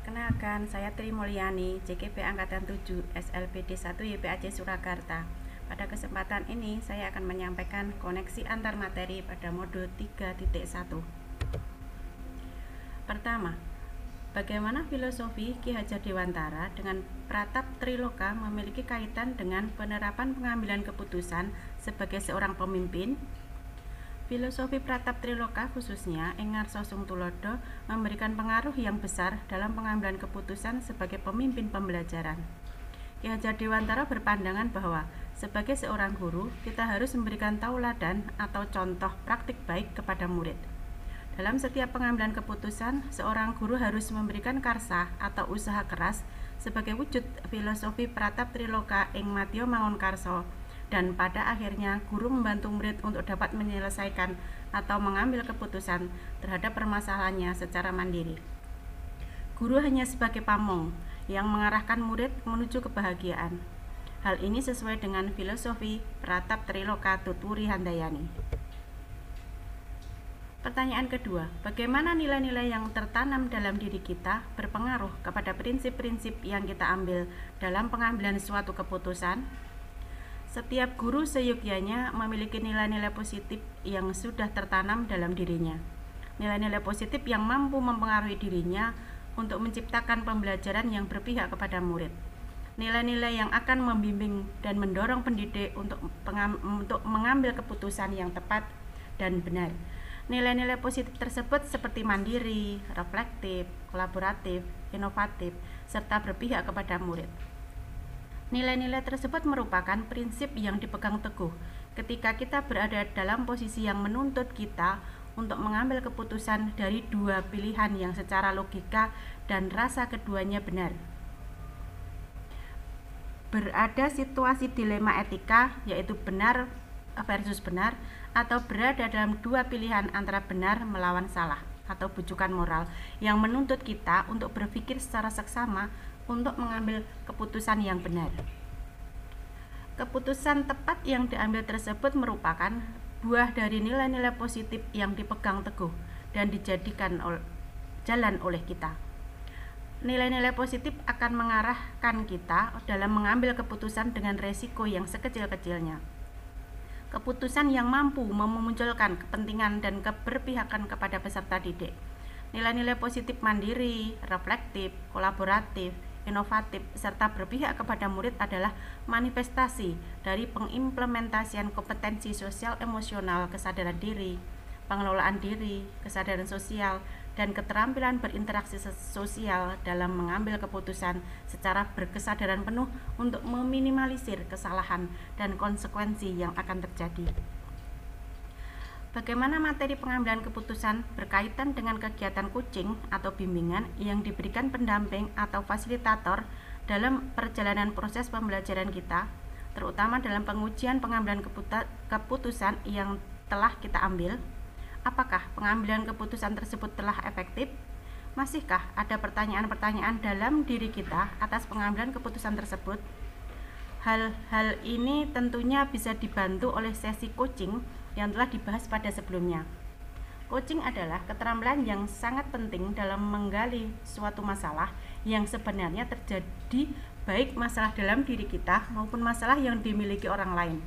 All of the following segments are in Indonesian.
Perkenalkan, saya Tri Mulyani, JKP Angkatan 7, SLBD 1 YPAC Surakarta. Pada kesempatan ini, saya akan menyampaikan koneksi antar materi pada modul 3.1. Pertama, bagaimana filosofi Ki Hajar Dewantara dengan Pratap Triloka memiliki kaitan dengan penerapan pengambilan keputusan sebagai seorang pemimpin? Filosofi Pratap Triloka khususnya ing ngarsa Sung Tulodo memberikan pengaruh yang besar dalam pengambilan keputusan sebagai pemimpin pembelajaran. Ki Hajar Dewantara berpandangan bahwa sebagai seorang guru, kita harus memberikan tauladan atau contoh praktik baik kepada murid. Dalam setiap pengambilan keputusan, seorang guru harus memberikan karsa atau usaha keras sebagai wujud filosofi Pratap Triloka ing Madya Mangunkarsa, dan pada akhirnya guru membantu murid untuk dapat menyelesaikan atau mengambil keputusan terhadap permasalahannya secara mandiri. Guru hanya sebagai pamong yang mengarahkan murid menuju kebahagiaan. Hal ini sesuai dengan filosofi Pratap Triloka Tutwuri Handayani. Pertanyaan kedua, bagaimana nilai-nilai yang tertanam dalam diri kita berpengaruh kepada prinsip-prinsip yang kita ambil dalam pengambilan suatu keputusan? Setiap guru seyogyanya memiliki nilai-nilai positif yang sudah tertanam dalam dirinya. Nilai-nilai positif yang mampu mempengaruhi dirinya untuk menciptakan pembelajaran yang berpihak kepada murid. Nilai-nilai yang akan membimbing dan mendorong pendidik untuk mengambil keputusan yang tepat dan benar. Nilai-nilai positif tersebut seperti mandiri, reflektif, kolaboratif, inovatif, serta berpihak kepada murid. Nilai-nilai tersebut merupakan prinsip yang dipegang teguh ketika kita berada dalam posisi yang menuntut kita untuk mengambil keputusan dari dua pilihan yang secara logika dan rasa keduanya benar. Berada situasi dilema etika, yaitu benar versus benar, atau berada dalam dua pilihan antara benar melawan salah atau bujukan moral yang menuntut kita untuk berpikir secara seksama untuk mengambil keputusan yang benar. Keputusan tepat yang diambil tersebut merupakan buah dari nilai-nilai positif yang dipegang teguh dan dijadikan jalan oleh kita. Nilai-nilai positif akan mengarahkan kita dalam mengambil keputusan dengan resiko yang sekecil-kecilnya. Keputusan yang mampu memunculkan kepentingan dan keberpihakan kepada peserta didik. Nilai-nilai positif mandiri, reflektif, kolaboratif, inovatif, serta berpihak kepada murid adalah manifestasi dari pengimplementasian kompetensi sosial emosional, kesadaran diri, pengelolaan diri, kesadaran sosial, dan keterampilan berinteraksi sosial dalam mengambil keputusan secara berkesadaran penuh untuk meminimalisir kesalahan dan konsekuensi yang akan terjadi. Bagaimana materi pengambilan keputusan berkaitan dengan kegiatan coaching atau bimbingan yang diberikan pendamping atau fasilitator dalam perjalanan proses pembelajaran kita, terutama dalam pengujian pengambilan keputusan yang telah kita ambil? Apakah pengambilan keputusan tersebut telah efektif? Masihkah ada pertanyaan-pertanyaan dalam diri kita atas pengambilan keputusan tersebut? Hal-hal ini tentunya bisa dibantu oleh sesi coaching yang telah dibahas pada sebelumnya. Coaching adalah keterampilan yang sangat penting dalam menggali suatu masalah yang sebenarnya terjadi, baik masalah dalam diri kita maupun masalah yang dimiliki orang lain.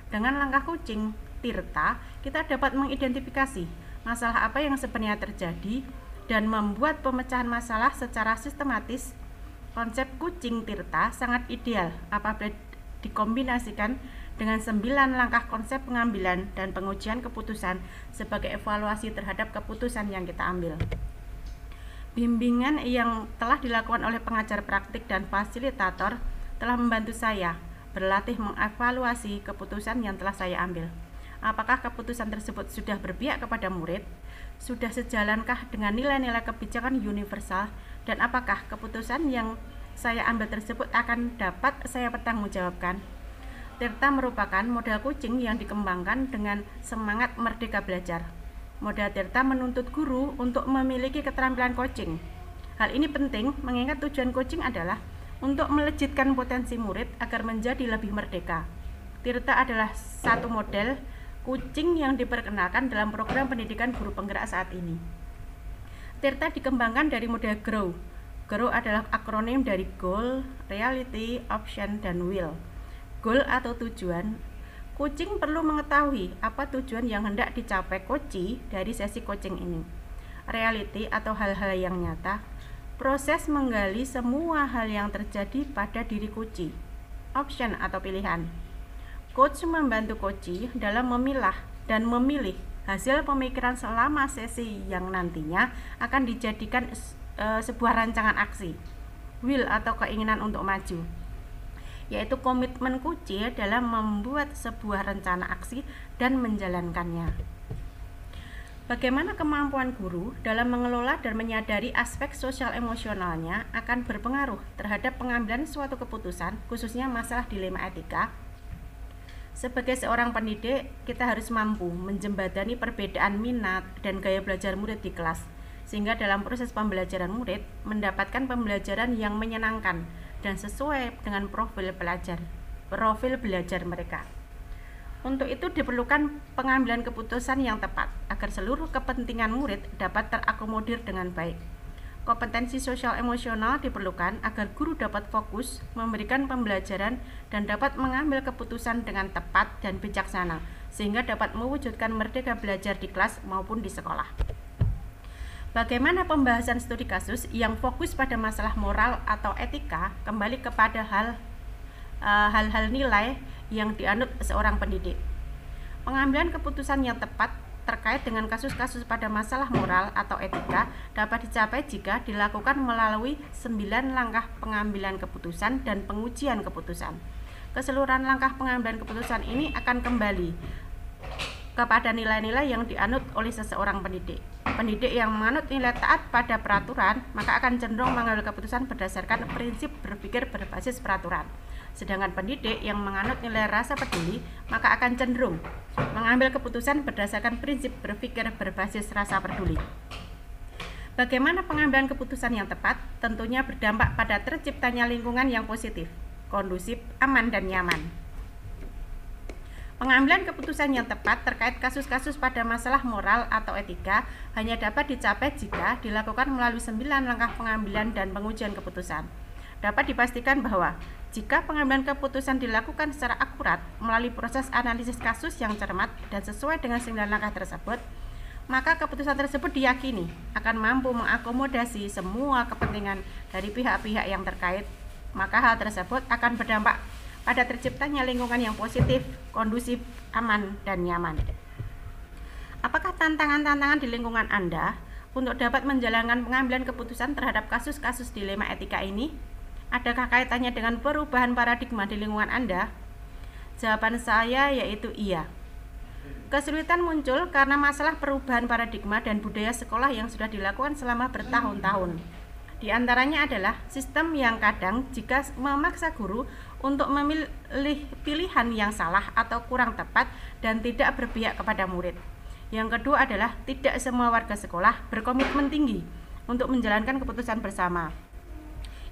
Dengan langkah coaching Tirta, kita dapat mengidentifikasi masalah apa yang sebenarnya terjadi dan membuat pemecahan masalah secara sistematis. Konsep coaching Tirta sangat ideal apabila dikombinasikan dengan 9 langkah konsep pengambilan dan pengujian keputusan sebagai evaluasi terhadap keputusan yang kita ambil. Bimbingan yang telah dilakukan oleh pengajar praktik dan fasilitator telah membantu saya berlatih mengevaluasi keputusan yang telah saya ambil. Apakah keputusan tersebut sudah berpihak kepada murid? Sudah sejalankah dengan nilai-nilai kebijakan universal? Dan apakah keputusan yang saya ambil tersebut akan dapat saya pertanggungjawabkan? Tirta merupakan model coaching yang dikembangkan dengan semangat merdeka belajar. Model Tirta menuntut guru untuk memiliki keterampilan coaching. Hal ini penting mengingat tujuan coaching adalah untuk melejitkan potensi murid agar menjadi lebih merdeka. Tirta adalah satu model coaching yang diperkenalkan dalam program pendidikan guru penggerak saat ini. Tirta dikembangkan dari model GROW, GROW adalah akronim dari Goal, Reality, Option, dan Will. Goal atau tujuan. Coaching perlu mengetahui apa tujuan yang hendak dicapai coachee dari sesi coaching ini. Reality atau hal-hal yang nyata. Proses menggali semua hal yang terjadi pada diri coachee. Option atau pilihan. Coach membantu coachee dalam memilah dan memilih hasil pemikiran selama sesi yang nantinya akan dijadikan sebuah rancangan aksi. Will atau keinginan untuk maju, yaitu komitmen coachee dalam membuat sebuah rencana aksi dan menjalankannya. Bagaimana kemampuan guru dalam mengelola dan menyadari aspek sosial emosionalnya akan berpengaruh terhadap pengambilan suatu keputusan, khususnya masalah dilema etika. Sebagai seorang pendidik, kita harus mampu menjembatani perbedaan minat dan gaya belajar murid di kelas, sehingga dalam proses pembelajaran murid mendapatkan pembelajaran yang menyenangkan dan sesuai dengan profil belajar mereka. Untuk itu diperlukan pengambilan keputusan yang tepat agar seluruh kepentingan murid dapat terakomodir dengan baik. Kompetensi sosial emosional diperlukan agar guru dapat fokus memberikan pembelajaran dan dapat mengambil keputusan dengan tepat dan bijaksana, sehingga dapat mewujudkan merdeka belajar di kelas maupun di sekolah. Bagaimana pembahasan studi kasus yang fokus pada masalah moral atau etika kembali kepada hal-hal nilai yang dianut seorang pendidik. Pengambilan keputusan yang tepat terkait dengan kasus-kasus pada masalah moral atau etika dapat dicapai jika dilakukan melalui 9 langkah pengambilan keputusan dan pengujian keputusan. Keseluruhan langkah pengambilan keputusan ini akan kembali kepada nilai-nilai yang dianut oleh seseorang pendidik. Pendidik yang menganut nilai taat pada peraturan, maka akan cenderung mengambil keputusan berdasarkan prinsip berpikir berbasis peraturan. Sedangkan pendidik yang menganut nilai rasa peduli, maka akan cenderung mengambil keputusan berdasarkan prinsip berpikir berbasis rasa peduli. Bagaimana pengambilan keputusan yang tepat? Tentunya berdampak pada terciptanya lingkungan yang positif, kondusif, aman, dan nyaman. Pengambilan keputusan yang tepat terkait kasus-kasus pada masalah moral atau etika hanya dapat dicapai jika dilakukan melalui 9 langkah pengambilan dan pengujian keputusan. Dapat dipastikan bahwa jika pengambilan keputusan dilakukan secara akurat melalui proses analisis kasus yang cermat dan sesuai dengan 9 langkah tersebut, maka keputusan tersebut diyakini akan mampu mengakomodasi semua kepentingan dari pihak-pihak yang terkait. Maka hal tersebut akan berdampak pada terciptanya lingkungan yang positif, kondusif, aman, dan nyaman. Apakah tantangan-tantangan di lingkungan Anda untuk dapat menjalankan pengambilan keputusan terhadap kasus-kasus dilema etika ini? Adakah kaitannya dengan perubahan paradigma di lingkungan Anda? Jawaban saya yaitu iya. Kesulitan muncul karena masalah perubahan paradigma dan budaya sekolah yang sudah dilakukan selama bertahun-tahun. Di antaranya adalah sistem yang kadang jika memaksa guru untuk memilih pilihan yang salah atau kurang tepat dan tidak berpihak kepada murid. Yang kedua adalah tidak semua warga sekolah berkomitmen tinggi untuk menjalankan keputusan bersama.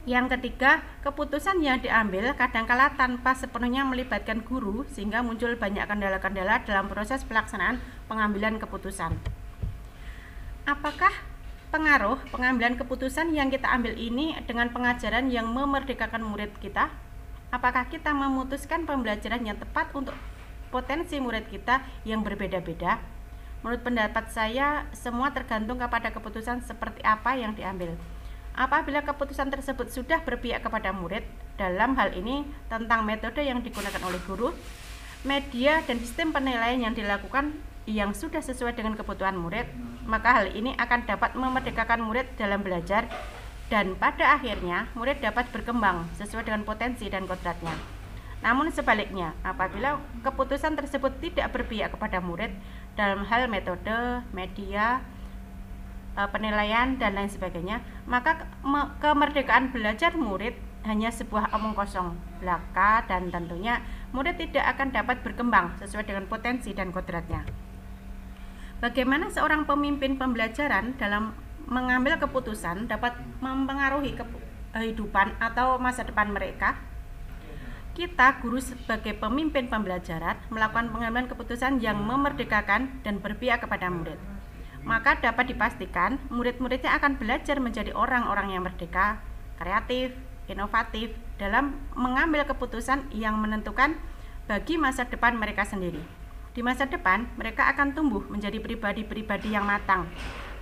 Yang ketiga, keputusan yang diambil kadangkala tanpa sepenuhnya melibatkan guru sehingga muncul banyak kendala-kendala dalam proses pelaksanaan pengambilan keputusan. Apakah pengaruh pengambilan keputusan yang kita ambil ini dengan pengajaran yang memerdekakan murid kita? Apakah kita memutuskan pembelajaran yang tepat untuk potensi murid kita yang berbeda-beda? Menurut pendapat saya, semua tergantung kepada keputusan seperti apa yang diambil. Apabila keputusan tersebut sudah berpihak kepada murid, dalam hal ini tentang metode yang digunakan oleh guru, media dan sistem penilaian yang dilakukan yang sudah sesuai dengan kebutuhan murid, maka hal ini akan dapat memerdekakan murid dalam belajar dan pada akhirnya murid dapat berkembang sesuai dengan potensi dan kodratnya. Namun sebaliknya, apabila keputusan tersebut tidak berpihak kepada murid dalam hal metode, media, penilaian, dan lain sebagainya, maka kemerdekaan belajar murid hanya sebuah omong kosong belaka dan tentunya murid tidak akan dapat berkembang sesuai dengan potensi dan kodratnya. Bagaimana seorang pemimpin pembelajaran dalam mengambil keputusan dapat mempengaruhi kehidupan atau masa depan mereka? Kita, guru sebagai pemimpin pembelajaran, melakukan pengambilan keputusan yang memerdekakan dan berpihak kepada murid. Maka dapat dipastikan murid-muridnya akan belajar menjadi orang-orang yang merdeka, kreatif, inovatif dalam mengambil keputusan yang menentukan bagi masa depan mereka sendiri. Di masa depan, mereka akan tumbuh menjadi pribadi-pribadi yang matang,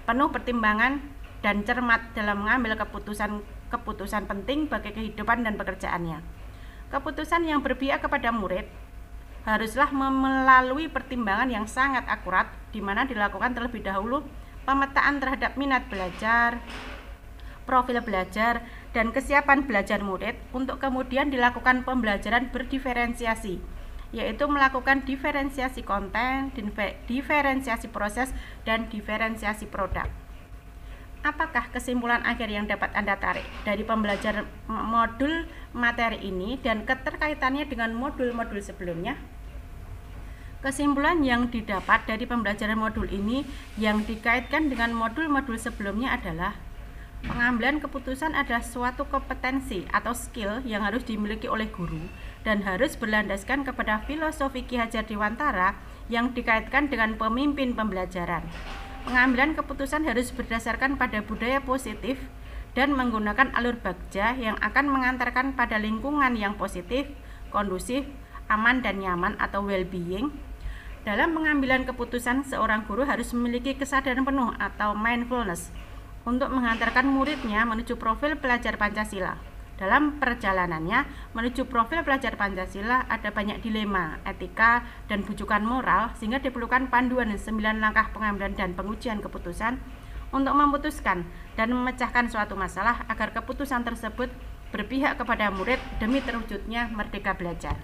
penuh pertimbangan dan cermat dalam mengambil keputusan penting bagi kehidupan dan pekerjaannya. Keputusan yang berpihak kepada murid haruslah melalui pertimbangan yang sangat akurat, di mana dilakukan terlebih dahulu pemetaan terhadap minat belajar, profil belajar, dan kesiapan belajar murid untuk kemudian dilakukan pembelajaran berdiferensiasi, yaitu melakukan diferensiasi konten, diferensiasi proses, dan diferensiasi produk. Apakah kesimpulan akhir yang dapat Anda tarik dari pembelajaran modul materi ini dan keterkaitannya dengan modul-modul sebelumnya? Kesimpulan yang didapat dari pembelajaran modul ini yang dikaitkan dengan modul-modul sebelumnya adalah pengambilan keputusan adalah suatu kompetensi atau skill yang harus dimiliki oleh guru dan harus berlandaskan kepada filosofi Ki Hajar Dewantara yang dikaitkan dengan pemimpin pembelajaran. Pengambilan keputusan harus berdasarkan pada budaya positif dan menggunakan alur bagja yang akan mengantarkan pada lingkungan yang positif, kondusif, aman dan nyaman atau well-being. Dalam pengambilan keputusan, seorang guru harus memiliki kesadaran penuh atau mindfulness untuk mengantarkan muridnya menuju profil pelajar Pancasila. Dalam perjalanannya menuju profil pelajar Pancasila ada banyak dilema, etika, dan bujukan moral, sehingga diperlukan panduan 9 langkah pengambilan dan pengujian keputusan untuk memutuskan dan memecahkan suatu masalah agar keputusan tersebut berpihak kepada murid demi terwujudnya merdeka belajar.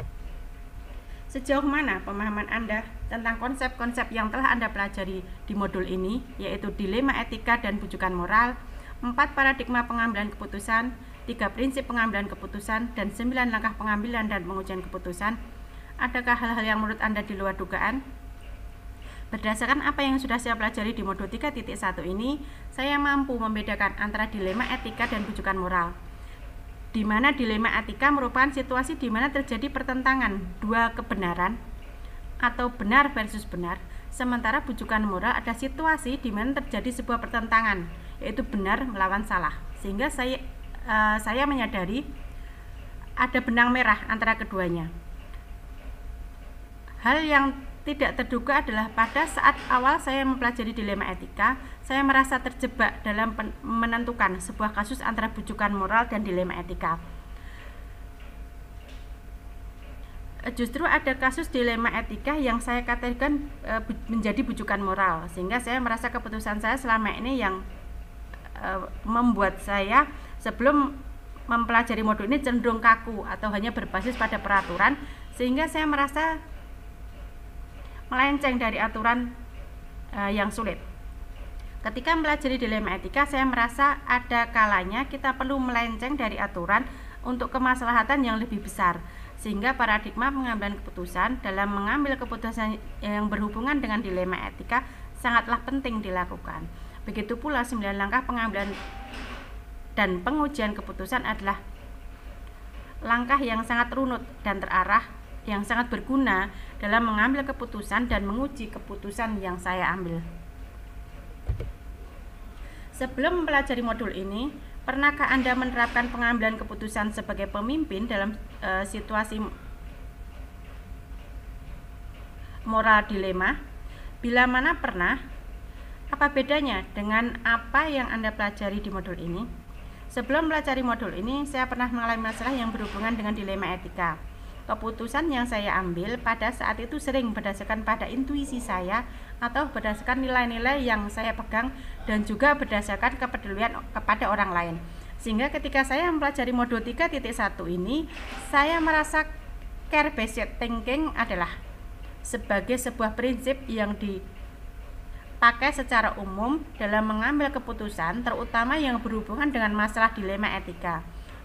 Sejauh mana pemahaman Anda tentang konsep-konsep yang telah Anda pelajari di modul ini, yaitu dilema etika dan bujukan moral, 4 paradigma pengambilan keputusan, 3 prinsip pengambilan keputusan, dan 9 langkah pengambilan dan pengujian keputusan? Adakah hal-hal yang menurut Anda di luar dugaan? Berdasarkan apa yang sudah saya pelajari di modul 3.1 ini, saya mampu membedakan antara dilema etika dan bujukan moral, di mana dilema etika merupakan situasi di mana terjadi pertentangan dua kebenaran atau benar versus benar, sementara bujukan moral ada situasi di mana terjadi sebuah pertentangan, yaitu benar melawan salah, sehingga saya menyadari ada benang merah antara keduanya. Hal yang tidak terduga adalah pada saat awal saya mempelajari dilema etika, saya merasa terjebak dalam menentukan sebuah kasus antara bujukan moral dan dilema etika. Justru ada kasus dilema etika yang saya kategorikan menjadi bujukan moral, sehingga saya merasa keputusan saya selama ini yang membuat saya sebelum mempelajari modul ini cenderung kaku atau hanya berbasis pada peraturan, sehingga saya merasa melenceng dari aturan yang sulit. Ketika mempelajari dilema etika, saya merasa ada kalanya kita perlu melenceng dari aturan untuk kemaslahatan yang lebih besar, sehingga paradigma pengambilan keputusan dalam mengambil keputusan yang berhubungan dengan dilema etika sangatlah penting dilakukan. Begitu pula 9 langkah pengambilan dan pengujian keputusan adalah langkah yang sangat runut dan terarah, yang sangat berguna dalam mengambil keputusan dan menguji keputusan yang saya ambil. Sebelum mempelajari modul ini, pernahkah Anda menerapkan pengambilan keputusan sebagai pemimpin dalam situasi moral dilema? Bila mana pernah, apa bedanya dengan apa yang Anda pelajari di modul ini? Sebelum mempelajari modul ini, saya pernah mengalami masalah yang berhubungan dengan dilema etika. Keputusan yang saya ambil pada saat itu sering berdasarkan pada intuisi saya atau berdasarkan nilai-nilai yang saya pegang dan juga berdasarkan kepedulian kepada orang lain. Sehingga ketika saya mempelajari modul 3.1 ini, saya merasa care-based thinking adalah sebagai sebuah prinsip yang dipakai secara umum dalam mengambil keputusan, terutama yang berhubungan dengan masalah dilema etika.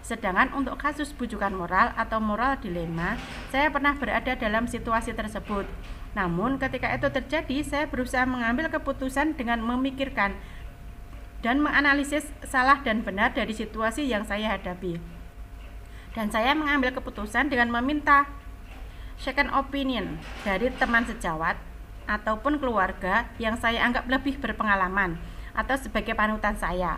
Sedangkan untuk kasus bujukan moral atau moral dilema, saya pernah berada dalam situasi tersebut. Namun ketika itu terjadi, saya berusaha mengambil keputusan dengan memikirkan dan menganalisis salah dan benar dari situasi yang saya hadapi. Dan saya mengambil keputusan dengan meminta second opinion dari teman sejawat ataupun keluarga yang saya anggap lebih berpengalaman atau sebagai panutan saya.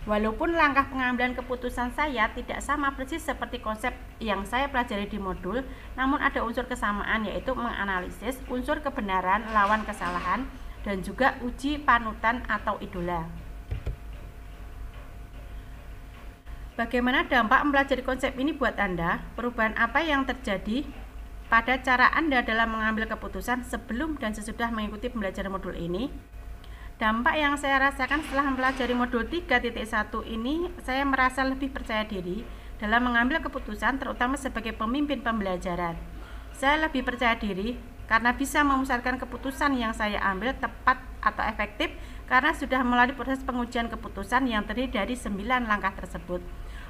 Walaupun langkah pengambilan keputusan saya tidak sama persis seperti konsep yang saya pelajari di modul, namun ada unsur kesamaan, yaitu menganalisis unsur kebenaran lawan kesalahan dan juga uji panutan atau idola. Bagaimana dampak mempelajari konsep ini buat Anda? Perubahan apa yang terjadi pada cara Anda dalam mengambil keputusan sebelum dan sesudah mengikuti pembelajaran modul ini? Dampak yang saya rasakan setelah mempelajari modul 3.1 ini, saya merasa lebih percaya diri dalam mengambil keputusan, terutama sebagai pemimpin pembelajaran. Saya lebih percaya diri karena bisa memusatkan keputusan yang saya ambil tepat atau efektif karena sudah melalui proses pengujian keputusan yang terdiri dari 9 langkah tersebut.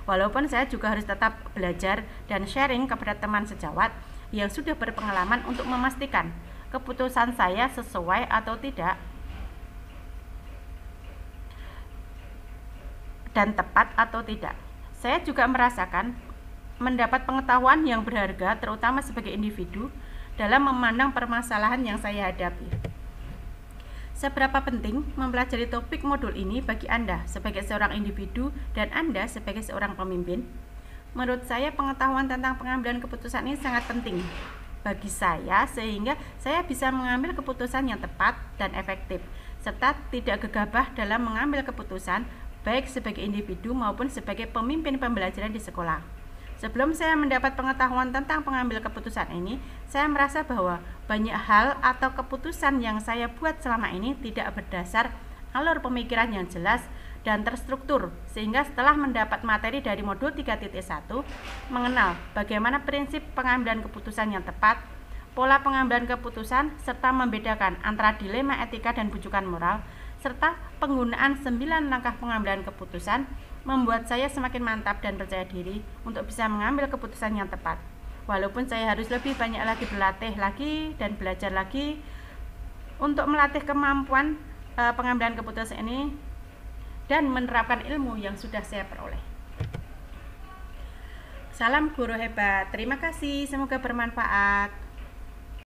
Walaupun saya juga harus tetap belajar dan sharing kepada teman sejawat yang sudah berpengalaman untuk memastikan keputusan saya sesuai atau tidak dan tepat atau tidak. Saya juga merasakan mendapat pengetahuan yang berharga, terutama sebagai individu dalam memandang permasalahan yang saya hadapi. Seberapa penting mempelajari topik modul ini bagi Anda sebagai seorang individu dan Anda sebagai seorang pemimpin? Menurut saya, pengetahuan tentang pengambilan keputusan ini sangat penting bagi saya, sehingga saya bisa mengambil keputusan yang tepat dan efektif, serta tidak gegabah dalam mengambil keputusan baik sebagai individu maupun sebagai pemimpin pembelajaran di sekolah. Sebelum saya mendapat pengetahuan tentang pengambil keputusan ini, saya merasa bahwa banyak hal atau keputusan yang saya buat selama ini tidak berdasar alur pemikiran yang jelas dan terstruktur, sehingga setelah mendapat materi dari modul 3.1 mengenal bagaimana prinsip pengambilan keputusan yang tepat, pola pengambilan keputusan, serta membedakan antara dilema etika dan bujukan moral, serta penggunaan 9 langkah pengambilan keputusan, membuat saya semakin mantap dan percaya diri untuk bisa mengambil keputusan yang tepat. Walaupun saya harus lebih banyak lagi berlatih lagi dan belajar lagi untuk melatih kemampuan pengambilan keputusan ini dan menerapkan ilmu yang sudah saya peroleh. Salam guru hebat. Terima kasih, semoga bermanfaat.